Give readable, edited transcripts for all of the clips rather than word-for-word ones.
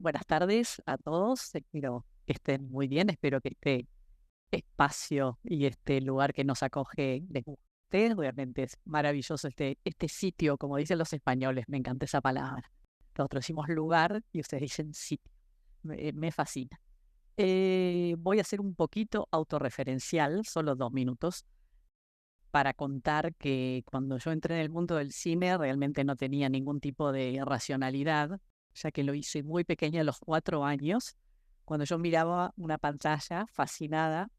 Buenas tardes a todos. Espero que estén muy bien. Espero que este espacio y este lugar que nos acoge les guste. Realmente es maravilloso este sitio, como dicen los españoles. Me encanta esa palabra. Nosotros decimos lugar y ustedes dicen sitio. Me fascina. Voy a ser un poquito autorreferencial, solo 2 minutos, para contar que cuando yo entré en el mundo del cine realmente no tenía ningún tipo de racionalidad, ya que lo hice muy pequeña a los 4 años, cuando yo miraba una pantalla fascinada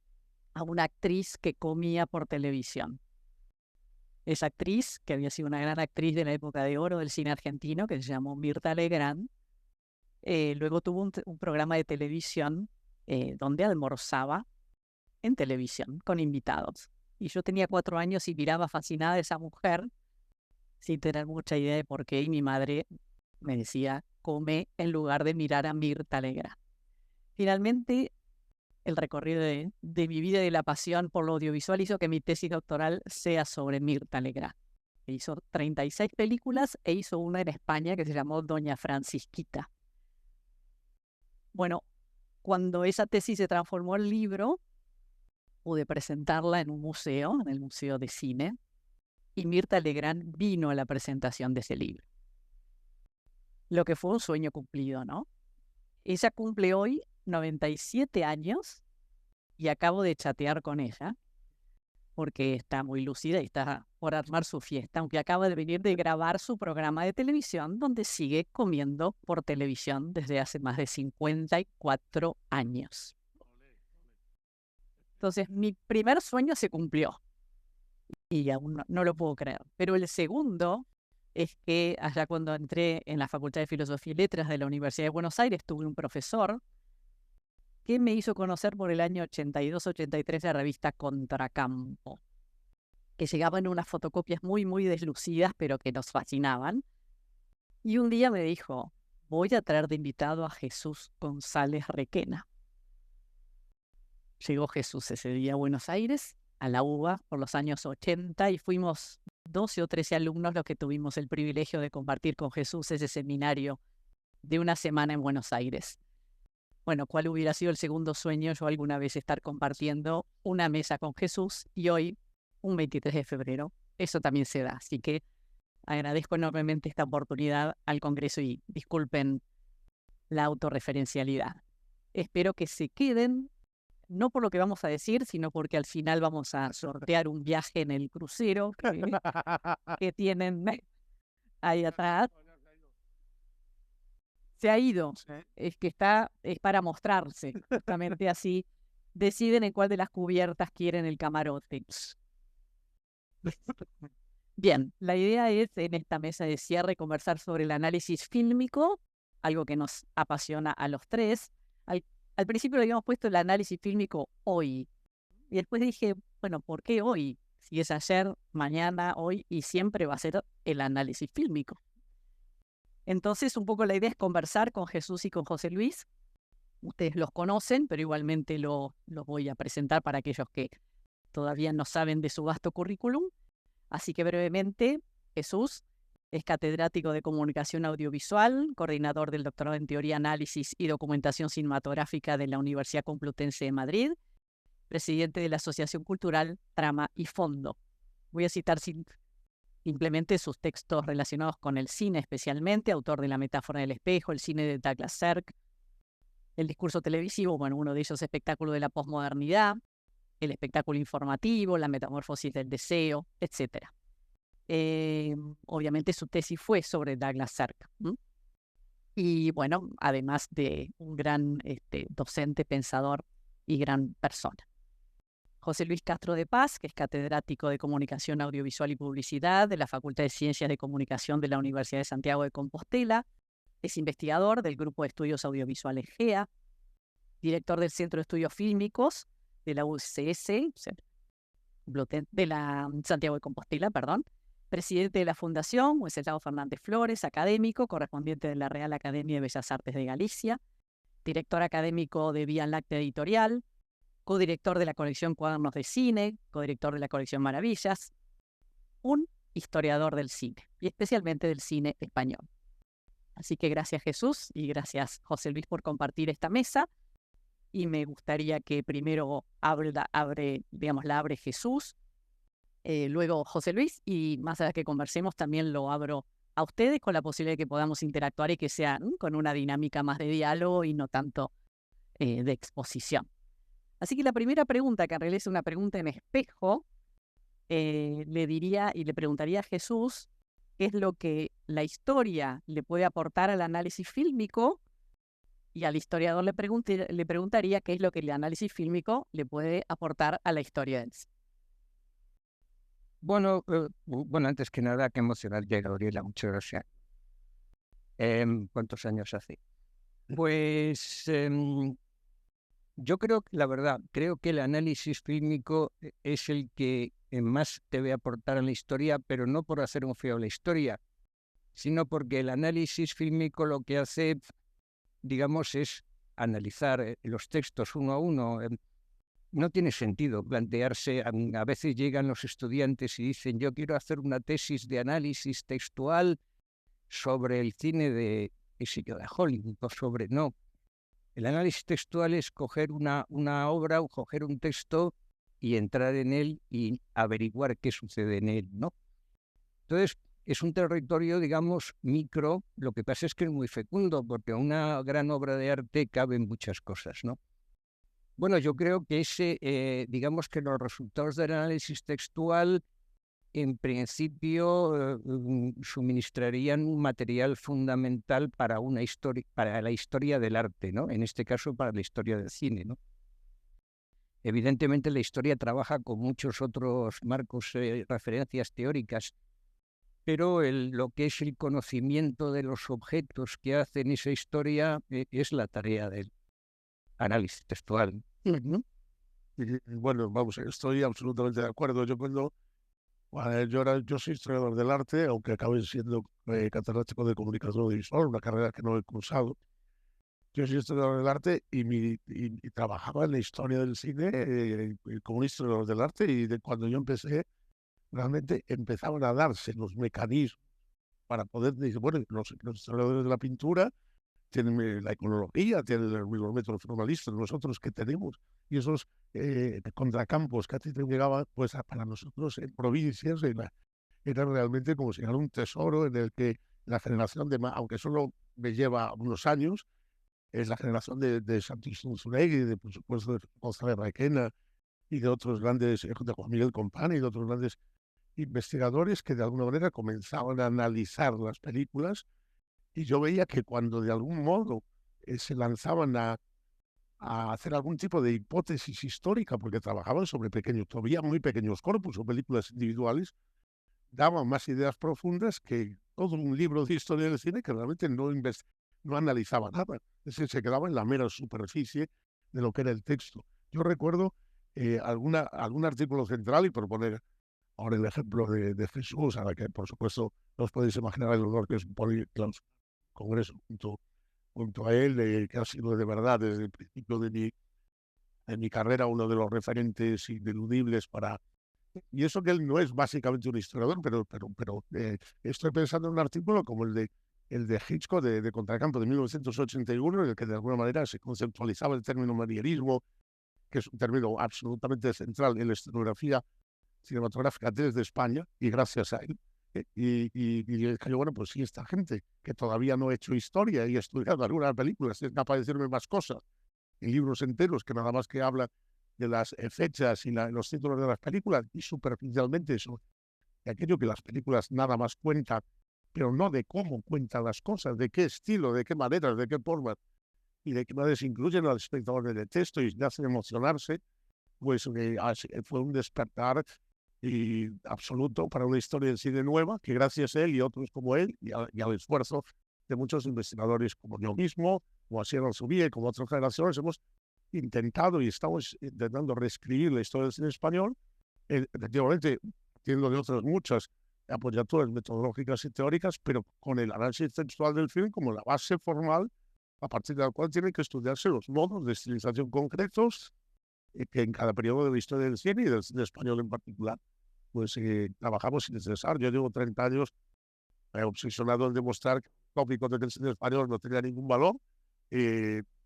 a una actriz que comía por televisión. Esa actriz, que había sido una gran actriz de la época de oro del cine argentino, que se llamó Mirta Legrand, luego tuvo un programa de televisión donde almorzaba en televisión con invitados. Y yo tenía 4 años y miraba fascinada a esa mujer sin tener mucha idea de por qué. Y mi madre me decía, come en lugar de mirar a Mirta Legrand. Finalmente, el recorrido de mi vida y de la pasión por lo audiovisual hizo que mi tesis doctoral sea sobre Mirta Legrand. Hizo 36 películas e hizo una en España que se llamó Doña Francisquita. Bueno, cuando esa tesis se transformó en libro, pude presentarla en un museo, en el Museo de Cine, y Mirta Legrand vino a la presentación de ese libro. Lo que fue un sueño cumplido, ¿no? Ella cumple hoy 97 años y acabo de chatear con ella porque está muy lúcida y está por armar su fiesta, aunque acaba de venir de grabar su programa de televisión donde sigue comiendo por televisión desde hace más de 54 años. Entonces, mi primer sueño se cumplió y aún no lo puedo creer. Pero el segundo es que allá cuando entré en la Facultad de Filosofía y Letras de la Universidad de Buenos Aires, tuve un profesor que me hizo conocer por el año 82-83 la revista Contracampo, que llegaba en unas fotocopias muy, muy deslucidas, pero que nos fascinaban. Y un día me dijo, voy a traer de invitado a Jesús González Requena. Llegó Jesús ese día a Buenos Aires, a la UBA, por los años 80, y fuimos 12 o 13 alumnos los que tuvimos el privilegio de compartir con Jesús ese seminario de una semana en Buenos Aires. Bueno, ¿cuál hubiera sido el segundo sueño? Yo alguna vez estar compartiendo una mesa con Jesús y hoy, un 23 de febrero, eso también se da. Así que agradezco enormemente esta oportunidad al Congreso y disculpen la autorreferencialidad. Espero que se queden, no por lo que vamos a decir, sino porque al final vamos a sortear un viaje en el crucero que tienen ahí atrás. Se ha ido, es que es para mostrarse, justamente así. Deciden en cuál de las cubiertas quieren el camarote. Bien, la idea es en esta mesa de cierre conversar sobre el análisis fílmico, algo que nos apasiona a los tres. Al principio le habíamos puesto el análisis fílmico hoy, y después dije, bueno, ¿por qué hoy? Si es ayer, mañana, hoy, y siempre va a ser el análisis fílmico. Entonces, un poco la idea es conversar con Jesús y con José Luis. Ustedes los conocen, pero igualmente los voy a presentar para aquellos que todavía no saben de su vasto currículum. Así que brevemente, Jesús es catedrático de Comunicación Audiovisual, coordinador del doctorado en Teoría, Análisis y Documentación Cinematográfica de la Universidad Complutense de Madrid, presidente de la Asociación Cultural Trama y Fondo. Voy a citar simplemente sus textos relacionados con el cine especialmente, autor de La metáfora del espejo, el cine de Douglas Sirk, el discurso televisivo, bueno, uno de ellos espectáculo de la posmodernidad, el espectáculo informativo, la metamorfosis del deseo, etc. Obviamente su tesis fue sobre Douglas Sirk. Y bueno, además de un gran docente, pensador y gran persona. José Luis Castro de Paz, que es catedrático de Comunicación Audiovisual y Publicidad de la Facultad de Ciencias de Comunicación de la Universidad de Santiago de Compostela, es investigador del Grupo de Estudios Audiovisuales GEA, director del Centro de Estudios Fílmicos de la UCS, de la Santiago de Compostela, perdón, presidente de la Fundación Wenceslao Fernández Flores, académico, correspondiente de la Real Academia de Bellas Artes de Galicia, director académico de Vía Láctea Editorial, codirector de la colección Cuadernos de Cine, codirector de la colección Maravillas, un historiador del cine, y especialmente del cine español. Así que gracias Jesús y gracias José Luis por compartir esta mesa. Y me gustaría que primero la abre Jesús, luego José Luis, y más allá que conversemos también lo abro a ustedes con la posibilidad de que podamos interactuar y que sea con una dinámica más de diálogo y no tanto de exposición. Así que la primera pregunta, que en realidad es una pregunta en espejo, le diría y le preguntaría a Jesús qué es lo que la historia le puede aportar al análisis fílmico, y al historiador le preguntaría qué es lo que el análisis fílmico le puede aportar a la historia del cine. Bueno, antes que nada, qué emocionante, Gabriela, muchas gracias. ¿Cuántos años hace? Pues yo creo que, la verdad, creo que el análisis fílmico es el que más debe aportar a la historia, pero no por hacer un feo a la historia, sino porque el análisis fílmico lo que hace, digamos, es analizar los textos uno a uno. No tiene sentido plantearse, a veces llegan los estudiantes y dicen, yo quiero hacer una tesis de análisis textual sobre el cine de Hollywood, o sobre... No, el análisis textual es coger una obra o coger un texto y entrar en él y averiguar qué sucede en él, ¿no? Entonces, es un territorio, digamos, micro. Lo que pasa es que es muy fecundo, porque una gran obra de arte caben muchas cosas, ¿no? Bueno, yo creo que digamos que los resultados del análisis textual, en principio, suministrarían un material fundamental para para la historia del arte, ¿no? En este caso, para la historia del cine, ¿no? Evidentemente, la historia trabaja con muchos otros marcos, referencias teóricas, pero lo que es el conocimiento de los objetos que hacen esa historia es la tarea del análisis textual. Bueno, vamos, estoy absolutamente de acuerdo. Yo soy historiador del arte, aunque acabé siendo catedrático de comunicación audiovisual, una carrera que no he cursado. Yo soy historiador del arte y trabajaba en la historia del cine como un historiador del arte, y cuando yo empecé, realmente empezaban a darse los mecanismos para poder decir, bueno, los historiadores de la pintura tienen la iconología, tienen los métodos formalistas, nosotros que tenemos, y esos contracampos que a ti te llegaban, pues para nosotros en provincias era realmente como si fuera un tesoro en el que la generación aunque solo me lleva unos años, es la generación de Santis Unzunegui, de, por supuesto, de González Requena y de otros grandes, de Juan Miguel Compán y de otros grandes investigadores que de alguna manera comenzaban a analizar las películas, y yo veía que cuando de algún modo se lanzaban a hacer algún tipo de hipótesis histórica, porque trabajaban sobre todavía muy pequeños corpus o películas individuales, daban más ideas profundas que todo un libro de historia del cine que realmente no analizaba nada. Es decir, se quedaba en la mera superficie de lo que era el texto. Yo recuerdo algún artículo central, y por poner ahora el ejemplo de Jesús, a la que por supuesto no os podéis imaginar el honor que es un congreso junto a él, que ha sido de verdad desde el principio de mi carrera uno de los referentes ineludibles para... Y eso que él no es básicamente un historiador, pero estoy pensando en un artículo como el de Hitchcock de Contracampo de 1981, en el que de alguna manera se conceptualizaba el término manierismo, que es un término absolutamente central en la historiografía cinematográfica desde España, y gracias a él. Y yo, bueno, pues sí, esta gente que todavía no ha hecho historia y ha estudiado algunas películas es capaz de decirme más cosas en libros enteros que nada más que hablan de las fechas y los títulos de las películas, y superficialmente eso, de aquello que las películas nada más cuentan, pero no de cómo cuentan las cosas, de qué estilo, de qué maneras, de qué formas, y de qué maneras incluyen al espectador en el texto y le hacen emocionarse. Pues fue un despertar y absoluto para una historia en cine nueva, que gracias a él y otros como él, y al esfuerzo de muchos investigadores como yo mismo, como Asier Alzubía y como otras generaciones, hemos intentado y estamos intentando reescribir la historia del cine español, efectivamente, teniendo de otras muchas apoyaturas metodológicas y teóricas, pero con el análisis textual del film como la base formal, a partir de la cual tienen que estudiarse los modos de estilización concretos que en cada periodo de la historia del cine y del cine español en particular, pues trabajamos sin cesar. Yo llevo 30 años obsesionado en demostrar tópicos de que el cine español no tenía ningún valor,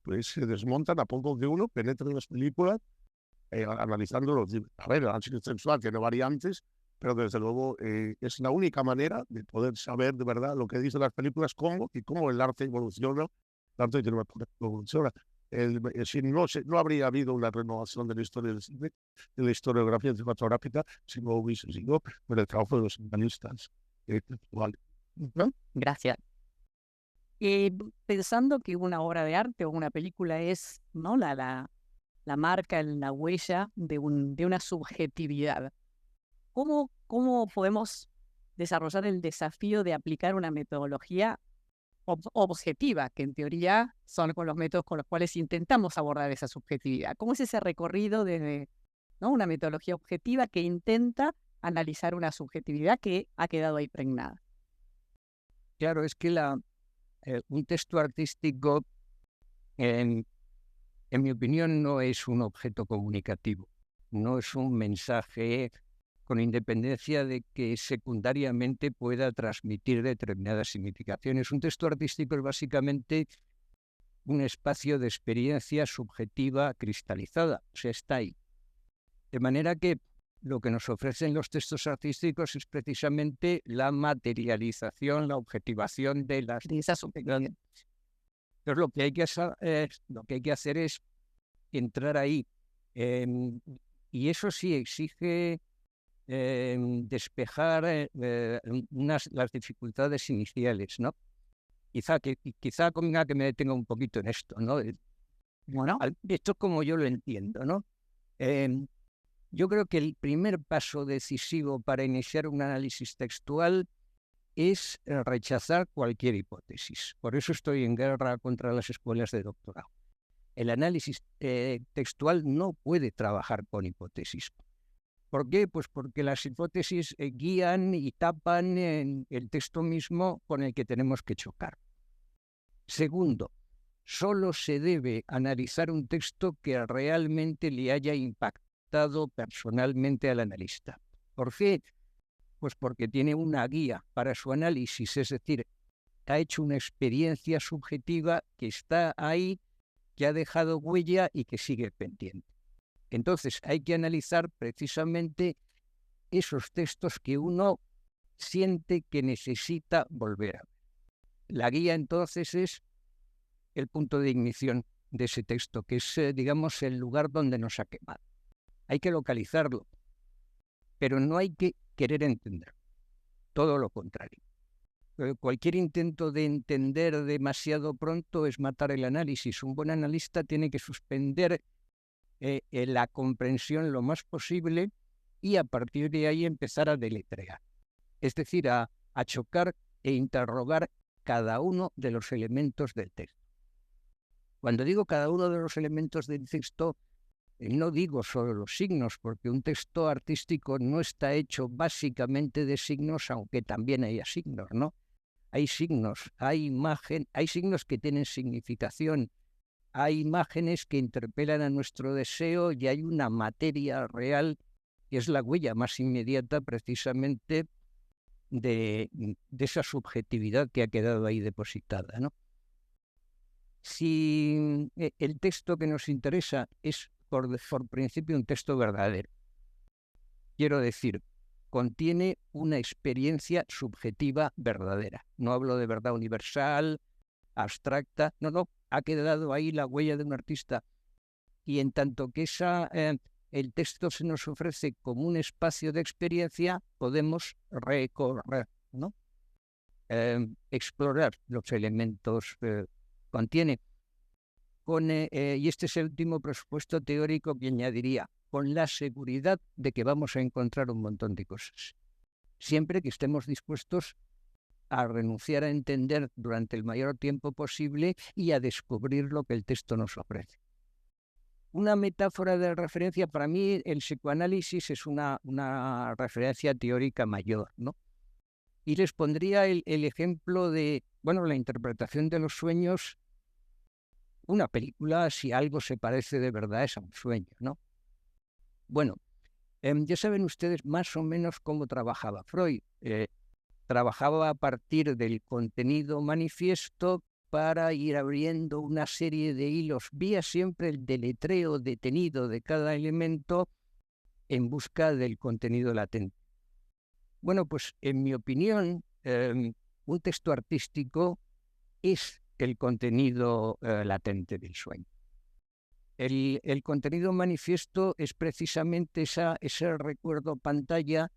pues se desmontan a poco que uno penetre en las películas analizando los libros. A ver, el análisis sexual tiene variantes, pero desde luego es la única manera de poder saber de verdad lo que dicen las películas, cómo el arte evoluciona, el arte evoluciona. Si no habría habido una renovación de la historia del cine, de la historiografía cinematográfica, si no hubiese sido por el trabajo de los analistas actuales. ¿No? Gracias. Pensando que una obra de arte o una película es, ¿no?, la marca, la huella de una subjetividad, ¿cómo podemos desarrollar el desafío de aplicar una metodología objetiva, que en teoría son con los métodos con los cuales intentamos abordar esa subjetividad? ¿Cómo es ese recorrido desde, ¿no?, una metodología objetiva que intenta analizar una subjetividad que ha quedado ahí pregnada? Claro, es que un texto artístico, en mi opinión, no es un objeto comunicativo, no es un mensaje con independencia de que secundariamente pueda transmitir determinadas significaciones. Un texto artístico es básicamente un espacio de experiencia subjetiva cristalizada, o sea, está ahí. De manera que lo que nos ofrecen los textos artísticos es precisamente la materialización, la objetivación de esa subjetividad. Entonces, lo que hay que hacer es entrar ahí. Y eso sí exige despejar las dificultades iniciales, ¿no? Quizá convenga que me detenga un poquito en esto, ¿no? Bueno, esto es como yo lo entiendo, ¿no? Yo creo que el primer paso decisivo para iniciar un análisis textual es rechazar cualquier hipótesis. Por eso estoy en guerra contra las escuelas de doctorado. El análisis textual no puede trabajar con hipótesis. ¿Por qué? Pues porque las hipótesis guían y tapan el texto mismo con el que tenemos que chocar. Segundo, solo se debe analizar un texto que realmente le haya impactado personalmente al analista. ¿Por qué? Pues porque tiene una guía para su análisis, es decir, ha hecho una experiencia subjetiva que está ahí, que ha dejado huella y que sigue pendiente. Entonces hay que analizar precisamente esos textos que uno siente que necesita volver a ver. La guía entonces es el punto de ignición de ese texto, que es, digamos, el lugar donde nos ha quemado. Hay que localizarlo, pero no hay que querer entender, todo lo contrario. Cualquier intento de entender demasiado pronto es matar el análisis. Un buen analista tiene que suspender la comprensión lo más posible y a partir de ahí empezar a deletrear. Es decir, a chocar e interrogar cada uno de los elementos del texto. Cuando digo cada uno de los elementos del texto, no digo solo los signos, porque un texto artístico no está hecho básicamente de signos, aunque también haya signos, ¿no? Hay signos, hay imagen, hay signos que tienen significación, hay imágenes que interpelan a nuestro deseo y hay una materia real que es la huella más inmediata precisamente de esa subjetividad que ha quedado ahí depositada, ¿no? Si el texto que nos interesa es por principio un texto verdadero, quiero decir, contiene una experiencia subjetiva verdadera. No hablo de verdad universal, abstracta, no, ha quedado ahí la huella de un artista. Y en tanto que el texto se nos ofrece como un espacio de experiencia, podemos recorrer, ¿no? Explorar los elementos que contiene. Y este es el último presupuesto teórico que añadiría, con la seguridad de que vamos a encontrar un montón de cosas. Siempre que estemos dispuestos a renunciar a entender durante el mayor tiempo posible y a descubrir lo que el texto nos ofrece. Una metáfora de referencia, para mí el psicoanálisis es una referencia teórica mayor, ¿no? Y les pondría el ejemplo de, la interpretación de los sueños. Una película, si algo se parece de verdad, es a un sueño, ¿no? Bueno, ya saben ustedes más o menos cómo trabajaba Freud. trabajaba a partir del contenido manifiesto para ir abriendo una serie de hilos, vía siempre el deletreo detenido de cada elemento en busca del contenido latente. Bueno, pues en mi opinión, un texto artístico es el contenido latente del sueño. El contenido manifiesto es precisamente ese recuerdo pantalla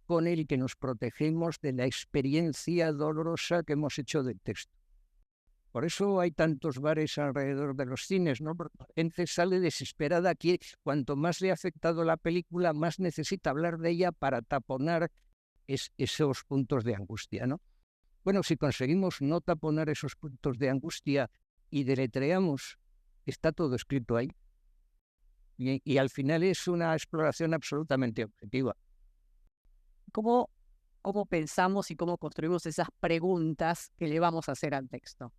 con el que nos protegemos de la experiencia dolorosa que hemos hecho del texto. Por eso hay tantos bares alrededor de los cines, ¿no? Porque la gente sale desesperada, que cuanto más le ha afectado la película, más necesita hablar de ella para taponar esos puntos de angustia, ¿no? Bueno, si conseguimos no taponar esos puntos de angustia y deletreamos, está todo escrito ahí. Y al final es una exploración absolutamente objetiva. ¿Cómo pensamos y cómo construimos esas preguntas que le vamos a hacer al texto?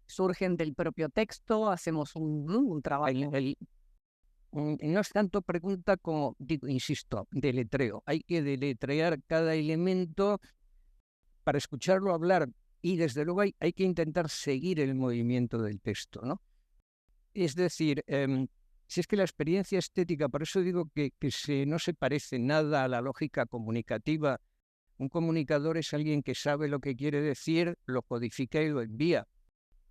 ¿Surgen del propio texto? ¿Hacemos un trabajo? No es tanto pregunta como, digo, insisto, deletreo. Hay que deletrear cada elemento para escucharlo hablar y desde luego hay que intentar seguir el movimiento del texto, ¿no? Es decir, si es que la experiencia estética, por eso digo que no se parece nada a la lógica comunicativa. Un comunicador es alguien que sabe lo que quiere decir, lo codifica y lo envía.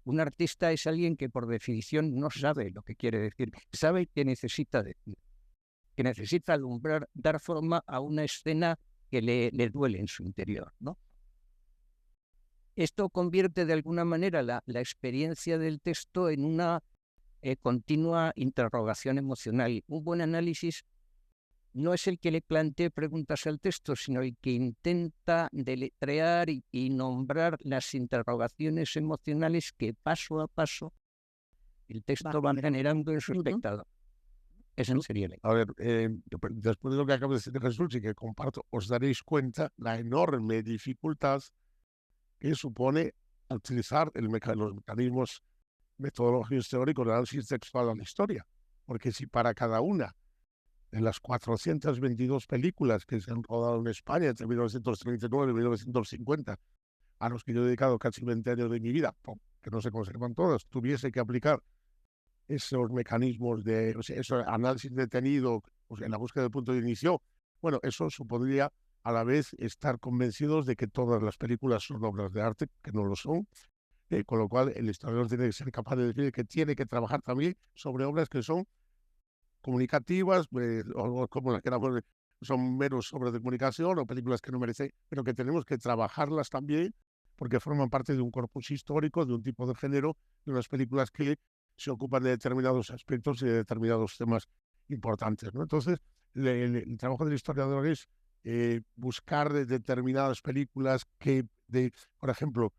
Un artista es alguien que por definición no sabe lo que quiere decir, sabe que necesita decir, que necesita alumbrar, dar forma a una escena que le duele en su interior, ¿no? Esto convierte de alguna manera la experiencia del texto en una continua interrogación emocional. Un buen análisis no es el que le plantee preguntas al texto, sino el que intenta deletrear y nombrar las interrogaciones emocionales que paso a paso el texto va generando en su espectador. Eso sería la idea. A ver, después de lo que acabo de decir Jesús y que comparto, os daréis cuenta la enorme dificultad que supone utilizar los mecanismos metodológicos teóricos de análisis textual a la historia. Porque si para cada una de las 422 películas que se han rodado en España entre 1939 y 1950, a los que yo he dedicado casi 20 años de mi vida, que no se conservan todas, tuviese que aplicar esos mecanismos de ese análisis detenido en la búsqueda del punto de inicio, bueno, eso supondría a la vez estar convencidos de que todas las películas son obras de arte, que no lo son, con lo cual el historiador tiene que ser capaz de decir que tiene que trabajar también sobre obras que son comunicativas, o como las que son meros obras de comunicación o películas que no merecen, pero que tenemos que trabajarlas también porque forman parte de un corpus histórico, de un tipo de género, de unas películas que se ocupan de determinados aspectos y de determinados temas importantes, ¿no? Entonces, el trabajo del historiador es buscar determinadas películas que, por ejemplo,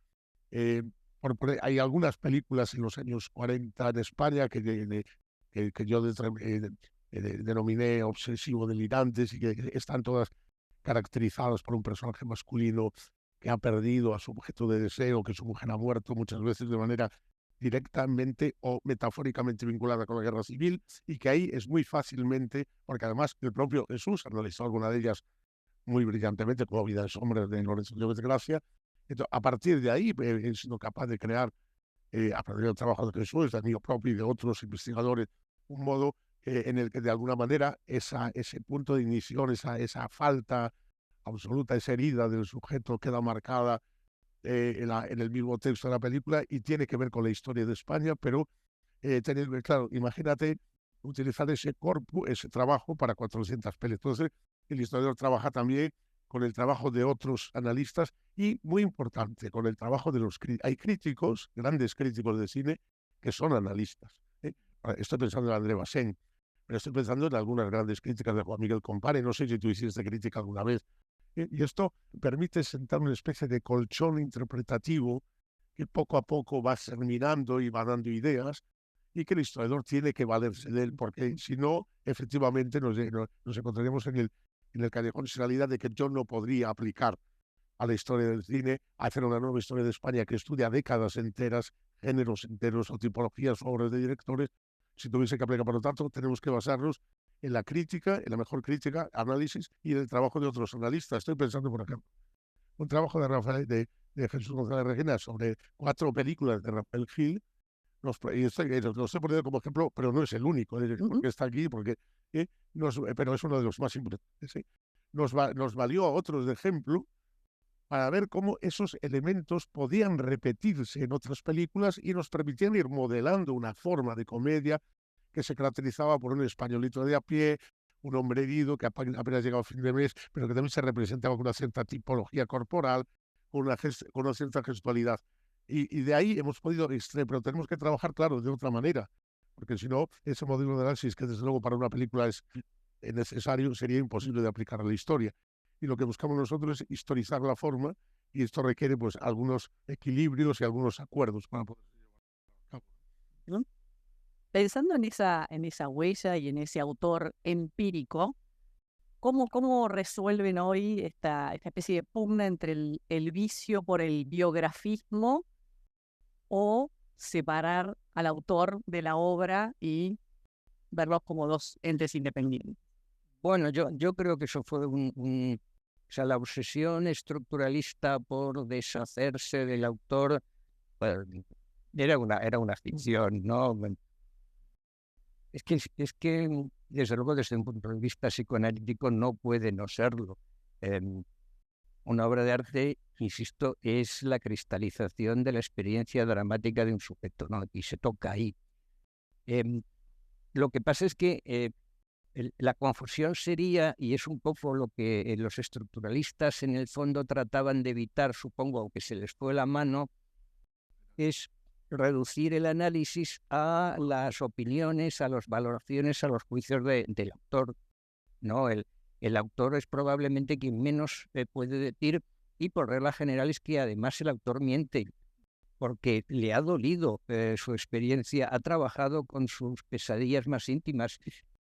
hay algunas películas en los años 40 en España que yo denominé obsesivo delirantes y que están todas caracterizadas por un personaje masculino que ha perdido a su objeto de deseo, que su mujer ha muerto muchas veces de manera directamente o metafóricamente vinculada con la guerra civil, y que ahí es muy fácilmente, porque además el propio Jesús analizó alguna de ellas muy brillantemente, como Vida de Sombras de Lorenzo López de Gracia. Entonces, a partir de ahí he sido capaz de crear, a partir del trabajo de Jesús, de mío propio y de otros investigadores, un modo en el que de alguna manera ese punto de inicio, esa falta absoluta, esa herida del sujeto queda marcada en el mismo texto de la película y tiene que ver con la historia de España, pero claro, imagínate utilizar ese corpus, ese trabajo para 400 pelis. Entonces, el historiador trabaja también con el trabajo de otros analistas y, muy importante, con el trabajo de los críticos. Hay críticos, grandes críticos de cine, que son analistas. Estoy pensando en André Bazin, pero estoy pensando en algunas grandes críticas de Juan Miguel Compare. No sé si tú hiciste crítica alguna vez. Y esto permite sentar una especie de colchón interpretativo que poco a poco va germinando y va dando ideas, y que el historiador tiene que valerse de él, porque si no, efectivamente nos encontraríamos en el callejón sin salida de que yo no podría aplicar a la historia del cine, hacer una nueva historia de España que estudia décadas enteras, géneros enteros o tipologías o obras de directores, si tuviese que aplicar. Por lo tanto, tenemos que basarnos en la crítica, en la mejor crítica, análisis y en el trabajo de otros analistas. Estoy pensando, por ejemplo, un trabajo de Jesús González Regina sobre 4 películas de Rafael Gil. Y esto lo estoy poniendo como ejemplo, pero no es el único, porque está aquí, pero es uno de los más importantes. ¿Sí? Nos valió a otros de ejemplo para ver cómo esos elementos podían repetirse en otras películas y nos permitían ir modelando una forma de comedia que se caracterizaba por un españolito de a pie, un hombre herido que apenas llegaba a fin de mes, pero que también se representaba con una cierta tipología corporal, con una cierta gestualidad. Y de ahí hemos podido extraer, pero tenemos que trabajar, claro, de otra manera, porque si no, ese modelo de análisis, que desde luego para una película es necesario, sería imposible de aplicar a la historia. Y lo que buscamos nosotros es historizar la forma, y esto requiere pues algunos equilibrios y algunos acuerdos para poder llevar a cabo. Pensando en esa huella y en ese autor empírico, ¿cómo resuelven hoy esta especie de pugna entre el vicio por el biografismo o separar al autor de la obra y verlos como dos entes independientes? Bueno, yo creo que eso fue o sea, la obsesión estructuralista por deshacerse del autor, pues, era una ficción, ¿no? Es que, desde luego, desde un punto de vista psicoanalítico no puede no serlo. Una obra de arte, insisto, es la cristalización de la experiencia dramática de un sujeto, ¿no? Y se toca ahí. Lo que pasa es que la confusión sería, y es un poco lo que los estructuralistas en el fondo trataban de evitar, supongo, aunque se les fue la mano, es reducir el análisis a las opiniones, a las valoraciones, a los juicios del autor, ¿no? El autor es probablemente quien menos puede decir, y por regla general es que además el autor miente, porque le ha dolido su experiencia, ha trabajado con sus pesadillas más íntimas.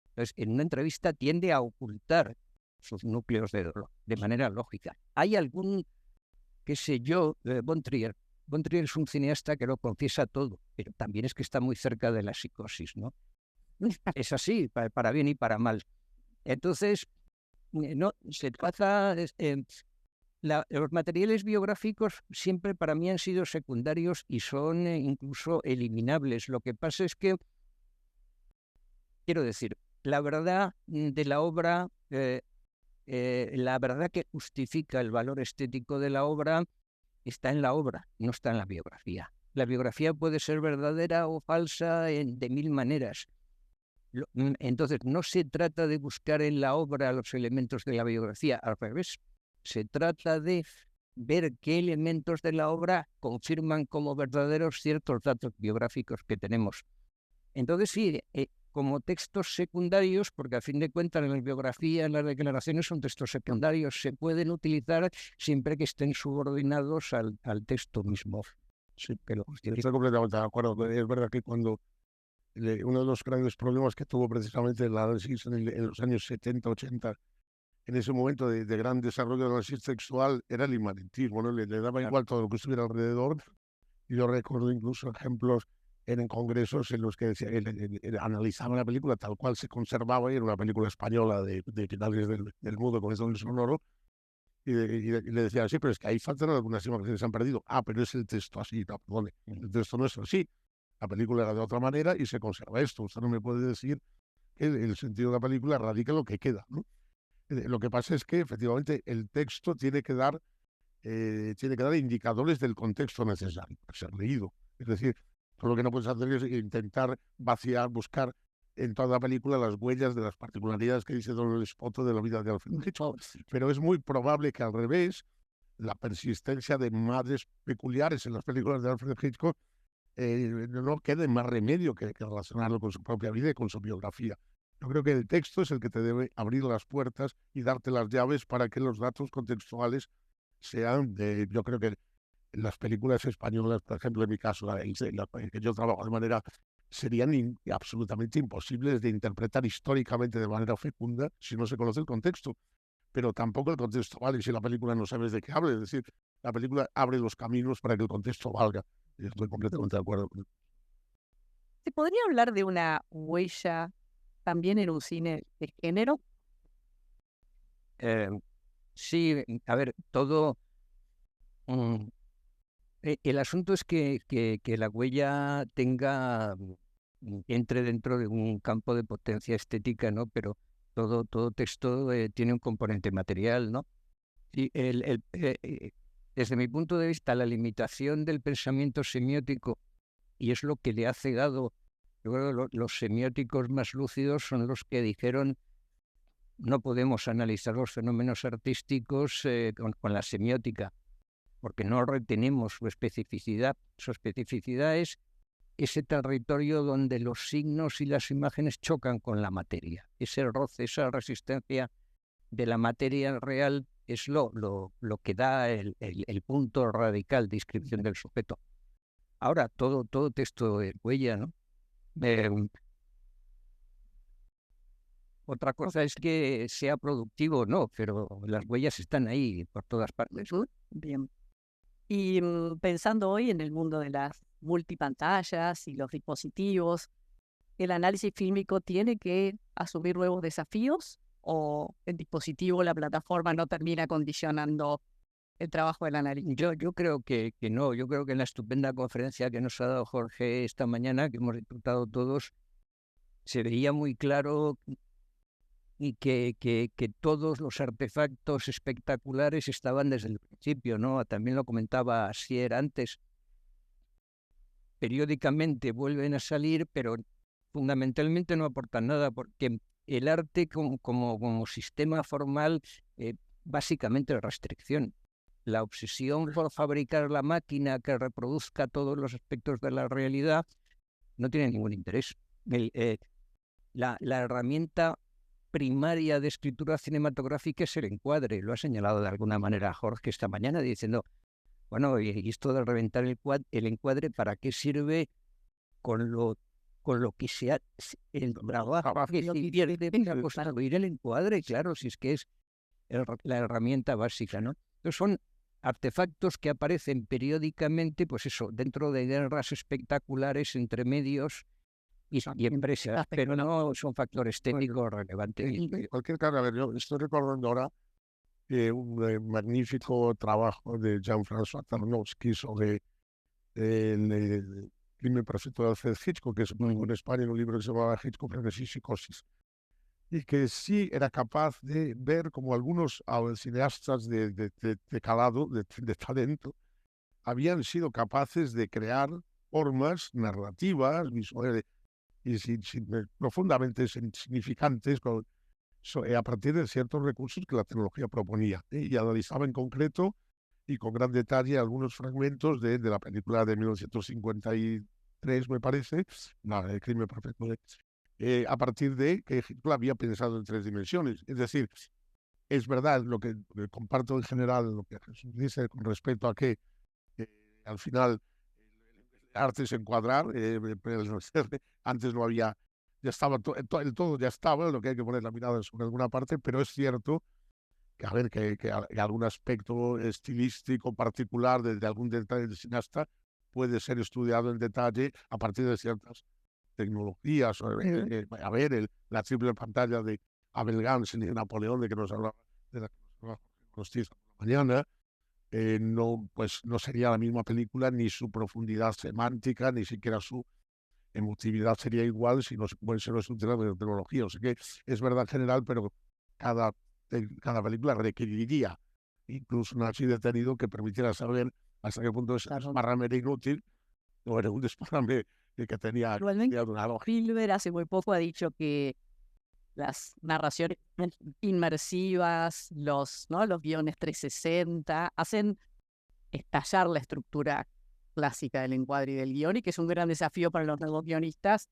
Entonces, en una entrevista tiende a ocultar sus núcleos de dolor, de manera lógica. Hay algún, qué sé yo, Von Trier es un cineasta que lo confiesa todo, pero también es que está muy cerca de la psicosis, ¿no? Es así, para bien y para mal. Entonces, no se trata... los materiales biográficos siempre para mí han sido secundarios y son incluso eliminables. Lo que pasa es que, quiero decir, la verdad de la obra, la verdad que justifica el valor estético de la obra está en la obra, no está en la biografía. La biografía puede ser verdadera o falsa de mil maneras. Entonces, no se trata de buscar en la obra los elementos de la biografía, al revés. Se trata de ver qué elementos de la obra confirman como verdaderos ciertos datos biográficos que tenemos. Entonces, sí, como textos secundarios, porque a fin de cuentas en la biografía, en las declaraciones son textos secundarios, se pueden utilizar siempre que estén subordinados al texto mismo. Sí, pero estoy completamente de acuerdo. Es verdad que cuando uno de los grandes problemas que tuvo precisamente el análisis en los años 70, 80, en ese momento de gran desarrollo del análisis textual, era el inmanentismo, ¿no? Le daba igual todo lo que estuviera alrededor. Y yo recuerdo incluso ejemplos en congresos en los que analizaban la película tal cual se conservaba, y era una película española de finales del mundo con el sonoro, y le decían, sí, pero es que ahí faltan algunas imágenes que se han perdido. Ah, pero es el texto así, no, perdone, el texto no es así. La película era de otra manera y se conserva esto. Usted no me puede decir que el sentido de la película radica en lo que queda, ¿no? Lo que pasa es que efectivamente el texto tiene que dar indicadores del contexto necesario para ser leído. Es decir, todo lo que no puedes hacer es intentar vaciar, buscar en toda la película las huellas de las particularidades que dice Don Espoto de la vida de Alfred Hitchcock. Pero es muy probable que al revés, la persistencia de madres peculiares en las películas de Alfred Hitchcock no quede más remedio que relacionarlo con su propia vida y con su biografía. Yo creo que el texto es el que te debe abrir las puertas y darte las llaves para que los datos contextuales sean de... Yo creo que las películas españolas, por ejemplo, en mi caso, que yo trabajo de manera, serían absolutamente imposibles de interpretar históricamente de manera fecunda si no se conoce el contexto. Pero tampoco el contexto vale si la película no sabes de qué habla. Es decir, la película abre los caminos para que el contexto valga. Y estoy completamente de acuerdo con eso. ¿Se podría hablar de una huella también en un cine de género? Sí, a ver, todo mm, el asunto es que la huella entre dentro de un campo de potencia estética, ¿no? Pero todo texto tiene un componente material, ¿no? Y desde mi punto de vista, la limitación del pensamiento semiótico, y es lo que le ha cegado, yo creo que los semióticos más lúcidos son los que dijeron: no podemos analizar los fenómenos artísticos con la semiótica, porque no retenemos su especificidad. Su especificidad es ese territorio donde los signos y las imágenes chocan con la materia. Ese roce, esa resistencia de la materia real es lo que da el punto radical de inscripción del sujeto. Ahora, todo texto es huella, ¿no? Otra cosa es que sea productivo o no, pero las huellas están ahí por todas partes. Bien. Y pensando hoy en el mundo de las multipantallas y los dispositivos, ¿el análisis fílmico tiene que asumir nuevos desafíos o el dispositivo, la plataforma no termina condicionando el trabajo del analista? Yo creo que no. Yo creo que en la estupenda conferencia que nos ha dado Jorge esta mañana, que hemos disfrutado todos, se veía muy claro y que todos los artefactos espectaculares estaban desde el principio, ¿no? También lo comentaba Asier antes. Periódicamente vuelven a salir, pero fundamentalmente no aportan nada, porque el arte como sistema formal básicamente es restricción. La obsesión por fabricar la máquina que reproduzca todos los aspectos de la realidad no tiene ningún interés. La herramienta primaria de escritura cinematográfica es el encuadre. Lo ha señalado de alguna manera Jorge esta mañana, diciendo: bueno, y esto de reventar el encuadre, ¿para qué sirve con lo que sea el trabajo que se pierde para construir el encuadre? Claro, si es que es la herramienta básica, ¿no? Entonces son artefactos que aparecen periódicamente, pues eso, dentro de guerras espectaculares entre medios y empresas, pero no son factores técnicos relevantes. En cualquier caso, a ver, yo estoy recordando ahora un magnífico trabajo de Jean-François Tarnowski sobre el crimen perfecto de Alfred Hitchcock, que es en España en un libro que se llamaba Hitchcock, Frenesí y Psicosis, y que sí era capaz de ver como algunos cineastas de calado, de talento, habían sido capaces de crear formas narrativas, visuales, y profundamente significantes a partir de ciertos recursos que la tecnología proponía. Y analizaba en concreto y con gran detalle algunos fragmentos de la película de 1953, me parece, El crimen perfecto, a partir de que Hitchcock había pensado en 3 dimensiones. Es decir, es verdad lo que comparto en general, lo que Jesús dice con respecto a que al final el arte es encuadrar, antes no había, ya estaba el todo ya estaba, lo que hay que poner la mirada sobre alguna parte, pero es cierto que, a ver, que algún aspecto estilístico particular de algún detalle del cineasta puede ser estudiado en detalle a partir de ciertas tecnologías. A ver, la triple pantalla de Abel Gance y Napoleón, de que nos hablaba de la que nos hablaba Justicia por la mañana, no sería la misma película, ni su profundidad semántica, ni siquiera su emotividad sería igual si no se utiliza la tecnología. O sea que es verdad en general, pero cada película requeriría incluso un análisis detenido que permitiera saber hasta qué punto ese desparrame era inútil o era un desparrame que tenía una lógica. Spielberg hace muy poco ha dicho que las narraciones inmersivas, los guiones 360, hacen estallar la estructura clásica del encuadre y del guión, y que es un gran desafío para los nuevos guionistas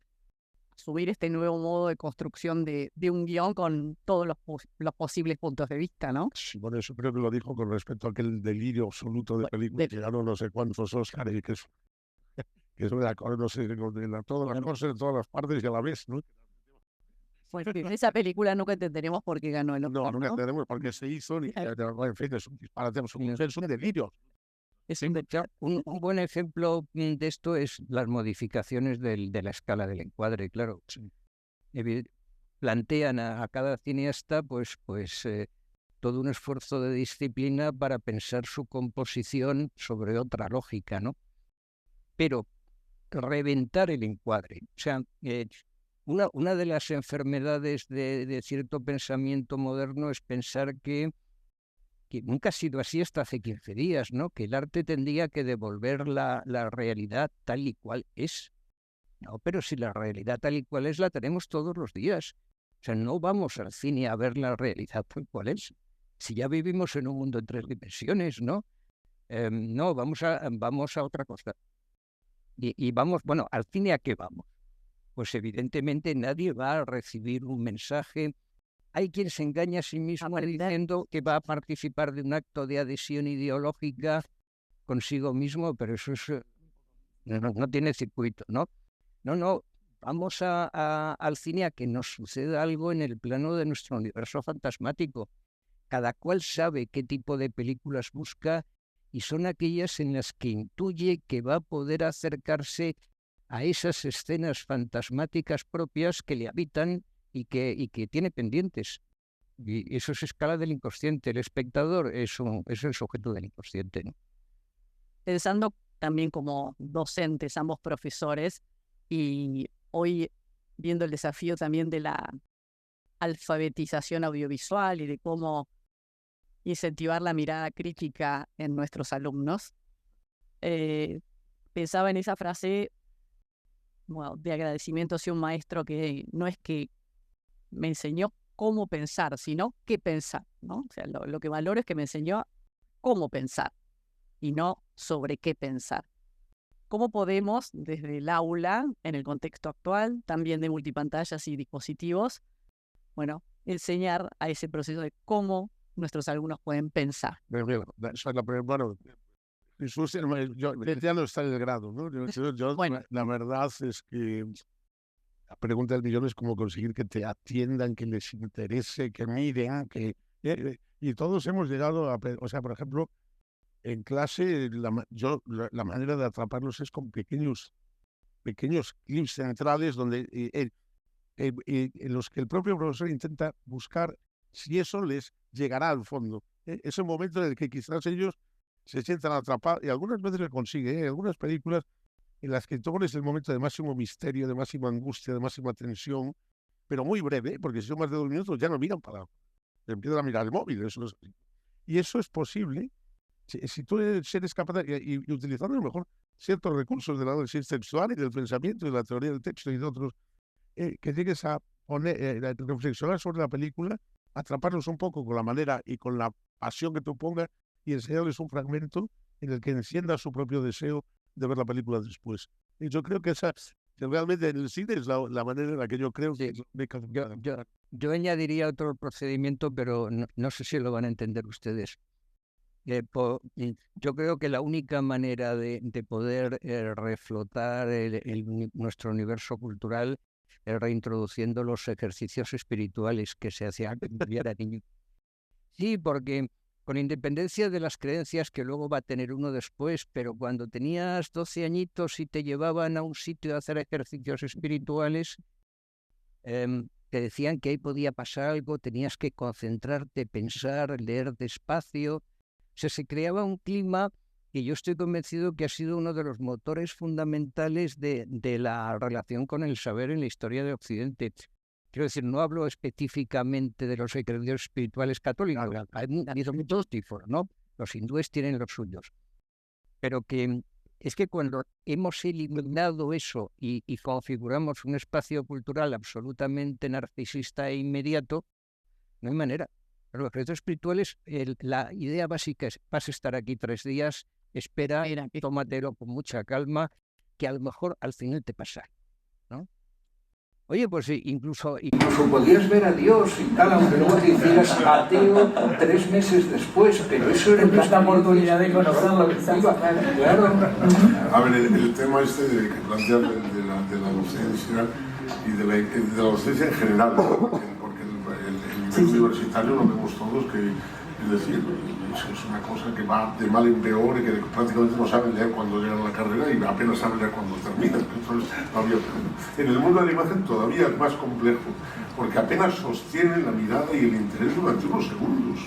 subir este nuevo modo de construcción de un guión con todos los posibles puntos de vista, ¿no? Sí, por eso creo que lo dijo con respecto a aquel delirio absoluto de película que ganó no sé cuántos Oscars, y que es una cosa, no sé, todas las cosas, de todas las partes y a la vez, ¿no? Pues en esa película nunca entenderemos por qué ganó el Oscar, No, nunca entendemos por qué se hizo, ni en fin, es un disparate, es un delirio. Un buen ejemplo de esto es las modificaciones de la escala del encuadre, claro. Plantean a cada cineasta pues todo un esfuerzo de disciplina para pensar su composición sobre otra lógica, ¿no? Pero reventar el encuadre. O sea, una de las enfermedades de cierto pensamiento moderno es pensar que nunca ha sido así hasta hace 15 días, ¿no? Que el arte tendría que devolver la realidad tal y cual es. No, pero si la realidad tal y cual es la tenemos todos los días. O sea, no vamos al cine a ver la realidad tal cual es. Si ya vivimos en un mundo en 3 dimensiones, ¿no? No, vamos a otra cosa. Y vamos, bueno, ¿al cine a qué vamos? Pues evidentemente nadie va a recibir un mensaje. Hay quien se engaña a sí mismo diciendo que va a participar de un acto de adhesión ideológica consigo mismo, pero eso no tiene circuito, ¿no? No, vamos al cine a que nos suceda algo en el plano de nuestro universo fantasmático. Cada cual sabe qué tipo de películas busca y son aquellas en las que intuye que va a poder acercarse a esas escenas fantasmáticas propias que le habitan y que tiene pendientes. Y eso es escala del inconsciente. El espectador es el sujeto del inconsciente, ¿no? Pensando también como docentes, ambos profesores, y hoy viendo el desafío también de la alfabetización audiovisual y de cómo incentivar la mirada crítica en nuestros alumnos, pensaba en esa frase, bueno, de agradecimiento hacia un maestro que no es que me enseñó cómo pensar, sino qué pensar, ¿no? O sea, lo que valoro es que me enseñó cómo pensar y no sobre qué pensar. ¿Cómo podemos, desde el aula, en el contexto actual, también de multipantallas y dispositivos, bueno, enseñar a ese proceso de cómo nuestros alumnos pueden pensar? Bueno, Jesús, yo ya no está en el grado, ¿no? Bueno. La verdad es que la pregunta del millón es cómo conseguir que te atiendan, que les interese, que miren, y todos hemos llegado a... O sea, por ejemplo, en clase, la manera de atraparlos es con pequeños clips centrales donde en los que el propio profesor intenta buscar si eso les llegará al fondo. Es un momento en el que quizás ellos se sientan atrapados, y algunas veces se consigue, algunas películas en las que todo es el momento de máximo misterio, de máxima angustia, de máxima tensión, pero muy breve, porque si son más de 2 minutos ya no miran para abajo, empiezan a mirar el móvil. Y eso es posible si tú eres capaz y utilizando a lo mejor ciertos recursos del análisis textual y del pensamiento y de la teoría del texto y de otros, que llegues a reflexionar sobre la película, atraparlos un poco con la manera y con la pasión que tú pongas y enseñarles un fragmento en el que encienda su propio deseo de ver la película después. Y yo creo que realmente en el cine es la manera en la que yo creo que... Yo añadiría otro procedimiento, pero no sé si lo van a entender ustedes. Yo creo que la única manera de poder reflotar nuestro universo cultural es reintroduciendo los ejercicios espirituales que se hacían cuando yo era niño. Sí, porque con independencia de las creencias que luego va a tener uno después, pero cuando tenías 12 añitos y te llevaban a un sitio a hacer ejercicios espirituales, te decían que ahí podía pasar algo, tenías que concentrarte, pensar, leer despacio. O sea, se creaba un clima que yo estoy convencido que ha sido uno de los motores fundamentales de la relación con el saber en la historia de Occidente. Quiero decir, no hablo específicamente de los ejercicios espirituales católicos, hay muchos tipos, ¿no? Los hindúes tienen los suyos. Pero que es que cuando hemos eliminado eso y configuramos un espacio cultural absolutamente narcisista e inmediato, no hay manera. Pero los ejercicios espirituales, la idea básica es: vas a estar aquí 3 días, espera, tómatelo con mucha calma, que a lo mejor al final te pasa, ¿no? Oye, pues incluso podías ver a Dios y tal, aunque luego te hicieras ateo 3 meses después, pero eso era una oportunidad de conocerlo. Claro. A ver, el tema este que planteas de la docencia y de la docencia en general, porque el universitario lo vemos todos, que es decir, es una cosa que va de mal en peor y que prácticamente no saben leer cuando llegan a la carrera y apenas saben leer cuando terminan. Entonces, en el mundo de la imagen todavía es más complejo, porque apenas sostienen la mirada y el interés durante unos segundos.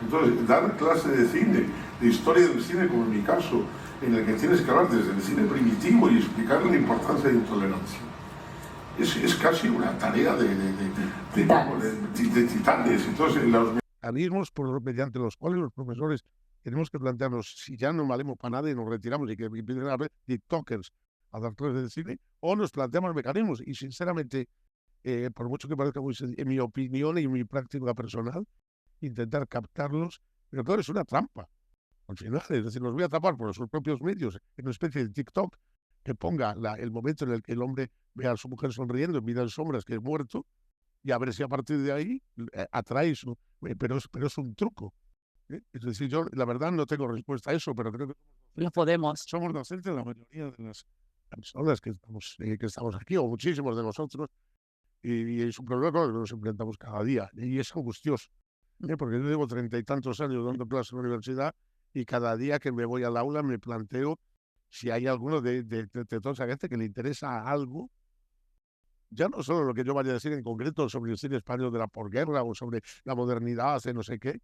Entonces, dar clase de cine, de historia del cine, como en mi caso, en el que tienes que hablar desde el cine primitivo y explicar la importancia de intolerancia, es casi una tarea de titanes. Entonces, los mecanismos mediante los cuales los profesores tenemos que plantearnos si ya no valemos para nada y nos retiramos y que empiecen a ver TikTokers a dar clases de cine, o nos planteamos mecanismos. Y sinceramente, por mucho que parezca muy en mi opinión y mi práctica personal, intentar captarlos, pero claro, es una trampa. Al final, es decir, los voy a tapar por sus propios medios, en una especie de TikTok que ponga el momento en el que el hombre ve a su mujer sonriendo, mira en sombras que es muerto, y a ver si a partir de ahí atrae eso. Pero es un truco. Es decir, yo la verdad no tengo respuesta a eso, pero creo que No podemos. somos docentes la mayoría de las personas que estamos aquí, o muchísimos de nosotros, y es un problema con el que nos enfrentamos cada día, y es angustioso, porque yo llevo 30 y tantos años dando clases en la universidad, y cada día que me voy al aula me planteo si hay alguno de toda esa gente que le interesa algo, ya no solo lo que yo vaya a decir en concreto sobre el cine español de la posguerra o sobre la modernidad hace no sé qué,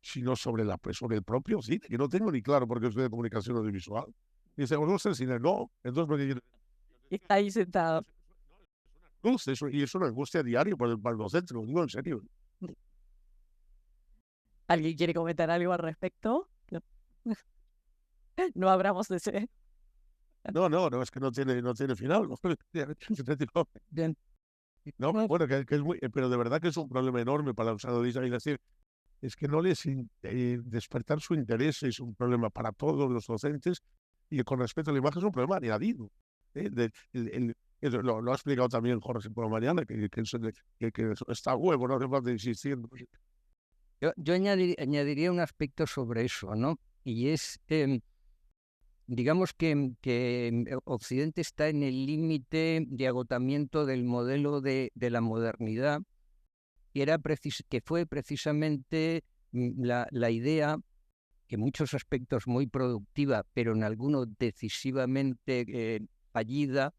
sino sobre el propio cine, que no tengo ni claro porque soy de comunicación audiovisual. Y dice, ¿no sé el cine? No. Entonces, Está ahí sentado. Y es una angustia diaria para el docente, lo digo en serio. ¿Alguien quiere comentar algo al respecto? No abramos de ese. No, es que no tiene final. Bien. No, bueno, que es muy, pero de verdad que es un problema enorme para los analistas. Es decir, es que no les despertar su interés es un problema para todos los docentes, y con respecto a la imagen es un problema añadido. Lo ha explicado también Jorge por la mañana, que está huevo, no hace falta insistir. Yo añadiría un aspecto sobre eso, ¿no? Y es, digamos que Occidente está en el límite de agotamiento del modelo de la modernidad, que fue precisamente la idea, que en muchos aspectos muy productiva, pero en algunos decisivamente fallida,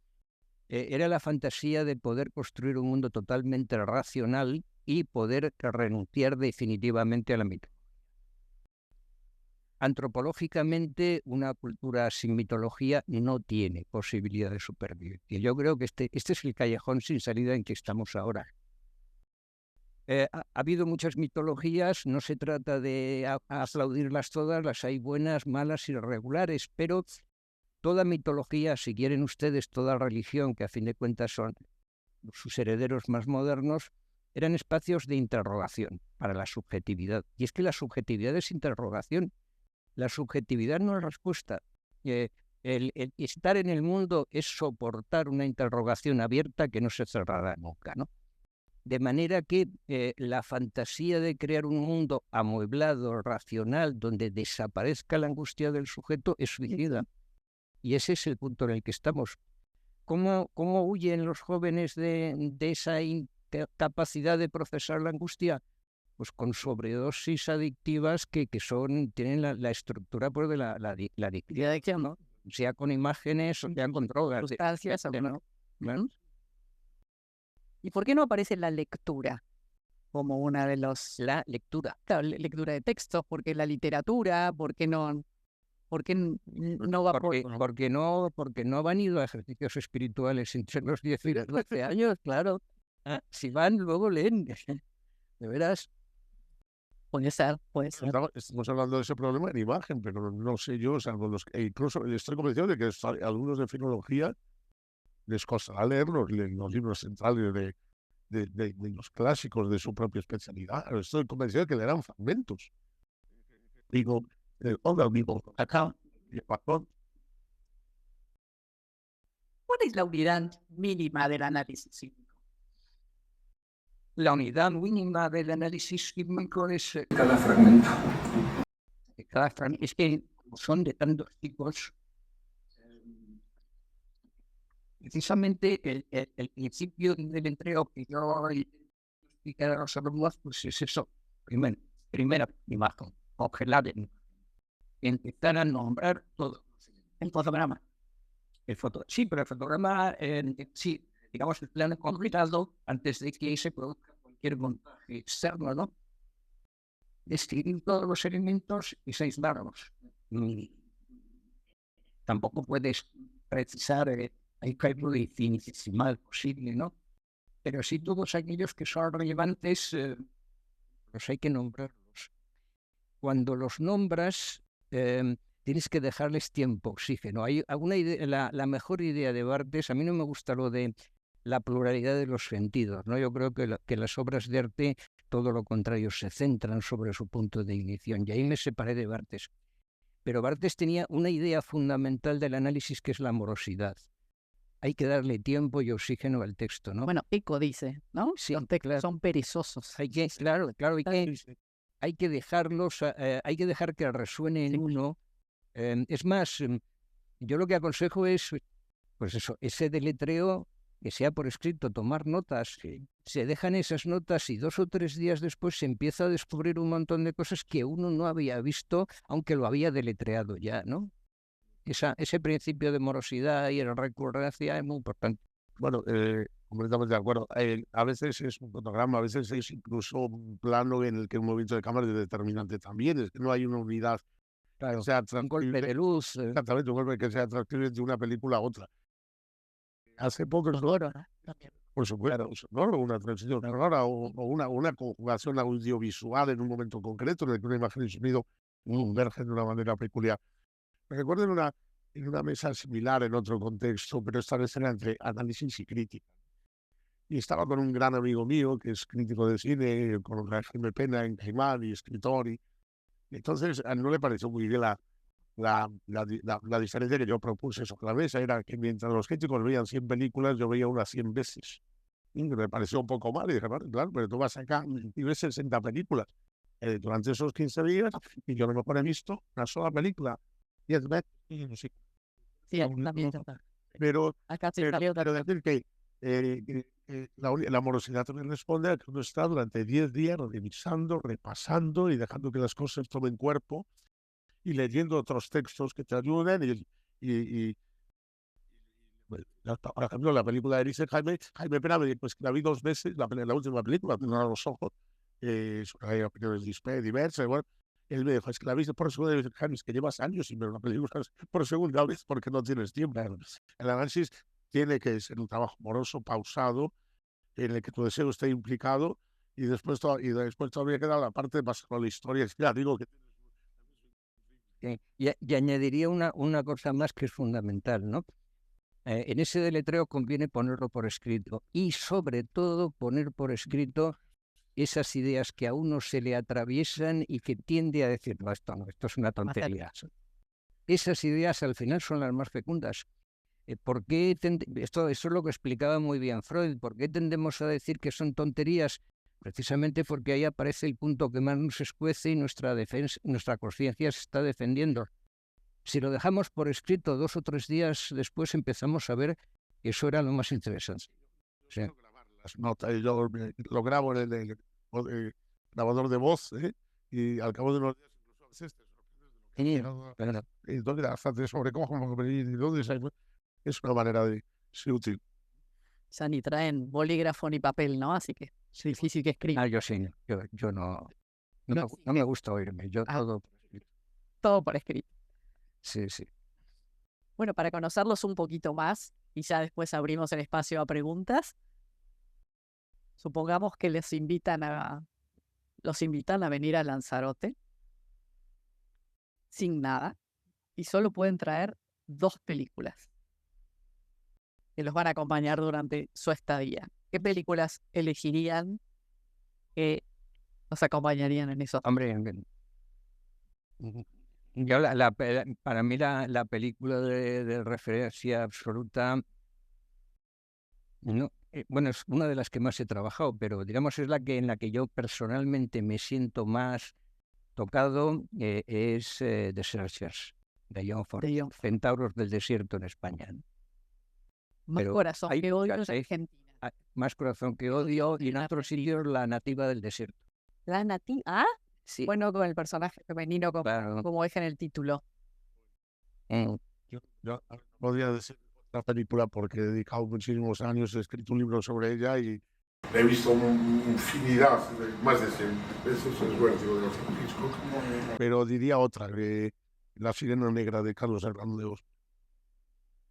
era la fantasía de poder construir un mundo totalmente racional y poder renunciar definitivamente a la mitología. Antropológicamente, una cultura sin mitología no tiene posibilidad de supervivencia. Yo creo que este es el callejón sin salida en que estamos ahora. Ha habido muchas mitologías, no se trata de aplaudirlas todas, las hay buenas, malas y irregulares, pero toda mitología, si quieren ustedes, toda religión, que a fin de cuentas son sus herederos más modernos, eran espacios de interrogación para la subjetividad. Y es que la subjetividad es interrogación. La subjetividad no es respuesta. El estar en el mundo es soportar una interrogación abierta que no se cerrará nunca, ¿no? De manera que la fantasía de crear un mundo amueblado, racional, donde desaparezca la angustia del sujeto, es suicida. Y ese es el punto en el que estamos. ¿Cómo huyen los jóvenes de esa incapacidad de procesar la angustia? Pues con sobredosis adictivas que tienen la estructura pues, de la adicción, ¿no? Sea con imágenes o sea con drogas. Sustancias, ¿no? ¿No? ¿Y por qué no aparece la lectura como una de los... La lectura. Claro, lectura de textos, porque la literatura, ¿por qué no va porque no han ido a ejercicios espirituales entre los 10 y los 12 años, claro. Si van, luego leen. De veras. Puede ser. Estamos hablando de ese problema en imagen, pero no sé yo, salvo incluso estoy convencido de que algunos de filología les costará leer los libros centrales de los clásicos de su propia especialidad. Estoy convencido de que leerán fragmentos. Digo, acá, ¿Cuál es la unidad mínima del análisis sísmico? La unidad mínima del análisis sísmico es cada fragmento. Es que son de tantos tipos. Precisamente el principio del entrego que yo explicar a los alumnos, pues es eso. Primera imagen, congelar, empezar a nombrar todo. El fotograma. Sí, pero el fotograma, sí, digamos el plano congelado antes de que se produzca cualquier montaje externo, ¿no? describir todos los elementos y 6 largos. Tampoco puedes precisar el cálculo infinitesimal posible, ¿no? Pero sí todos aquellos que son relevantes, los hay que nombrarlos. Cuando los nombras, tienes que dejarles tiempo, oxígeno. Hay alguna idea, la mejor idea de Barthes, a mí no me gusta lo de la pluralidad de los sentidos, ¿no? Yo creo que las obras de arte, todo lo contrario, se centran sobre su punto de ignición. Y ahí me separé de Barthes. Pero Barthes tenía una idea fundamental del análisis, que es la morosidad. Hay que darle tiempo y oxígeno al texto, ¿no? Bueno, Eco dice, ¿no? Sí, Los textos claro. son perezosos. Claro, hay que dejarlos, hay que dejar que resuene en uno. Es más, yo lo que aconsejo es, pues eso, ese deletreo, que sea por escrito, tomar notas. Se dejan esas notas y 2 o 3 días después se empieza a descubrir un montón de cosas que uno no había visto, aunque lo había deletreado ya, ¿no? Ese principio de morosidad y de recurrencia es muy importante. Bueno, completamente de acuerdo. A veces es un fotograma, a veces es incluso un plano en el que un movimiento de cámara es determinante también. Es que no hay una unidad que sea Un golpe de luz. exactamente, un golpe que sea transcribible de una película a otra. Hace poco, Sonoro, ¿no? También. por supuesto, sonoro, una transición sonora o una conjugación audiovisual en un momento concreto en el que una imagen y sonido convergen de una manera peculiar. Me recuerdo en una mesa similar en otro contexto, pero esta vez era entre análisis y crítica. Y estaba con un gran amigo mío, que es crítico de cine, con Jaime Pena en Caimán y escritor. Y entonces a él no le pareció muy bien la diferencia que yo propuse sobre la mesa. Era que mientras los críticos veían 100 películas, yo veía unas 100 veces. Y me pareció un poco mal. Y dije, bueno, claro, pero tú vas acá y ves 60 películas durante esos 15 días y yo a lo mejor he visto una sola película. 10 veces. Sí. Sí, también. Pero Acá se salió quiero decir que la morosidad también responde a que uno está durante 10 días revisando, repasando y dejando que las cosas tomen cuerpo y leyendo otros textos que te ayuden. Por ejemplo, la película de Erice Jaime Pena, pues que la vi 2 veces, la última película, Tener los ojos, hay opiniones diversas. Bueno, él me dijo, es que la viste por segunda vez, Jaime, es que llevas años sin ver una película por segunda vez porque no tienes tiempo. El análisis tiene que ser un trabajo moroso, pausado, en el que tu deseo esté implicado y después todavía queda la parte de pasar a la historia. Ya digo que... Y añadiría una cosa más que es fundamental, ¿no? En ese deletreo conviene ponerlo por escrito y sobre todo poner por escrito esas ideas que a uno se le atraviesan y que tiende a decir, no, esto es una tontería. Esas ideas al final son las más fecundas. ¿Por qué esto es lo que explicaba muy bien Freud? ¿Por qué tendemos a decir que son tonterías? Precisamente porque ahí aparece el punto que más nos escuece y nuestra conciencia se está defendiendo. Si lo dejamos por escrito 2 o 3 días después, empezamos a ver que eso era lo más interesante. Sí. Las notas, yo lo grabo en el grabador de voz, y al cabo de unos días incluso a veces te sorprendes de entonces bastante sobre cómo es una manera de ser útil. Ya ni traen bolígrafo ni papel, ¿no? Así que es difícil que escriban. Yo sí, yo no me gusta oírme, yo todo por escrito. Sí. Bueno, para conocerlos un poquito más y ya después abrimos el espacio a preguntas, supongamos que los invitan a venir a Lanzarote sin nada y solo pueden traer 2 películas que los van a acompañar durante su estadía. ¿Qué películas elegirían que nos acompañarían en eso? Hombre, yo para mí la película de referencia absoluta, no, bueno, es una de las que más he trabajado, pero digamos es en la que yo personalmente me siento más tocado, es The Searchers, de John Ford, Centauros del Desierto en España. Más corazón que odio en Argentina. Más corazón que odio y en otros sitios La Nativa del Desierto. ¿La Nativa? ¿Ah? Sí. Bueno, con el personaje femenino como es en el título. Yo podría decir la película porque he dedicado muchísimos años, he escrito un libro sobre ella y He visto infinidad, más de 100 veces es Vértigo de Alfred Hitchcock. Pero diría otra, La sirena negra de Carlos Hernández.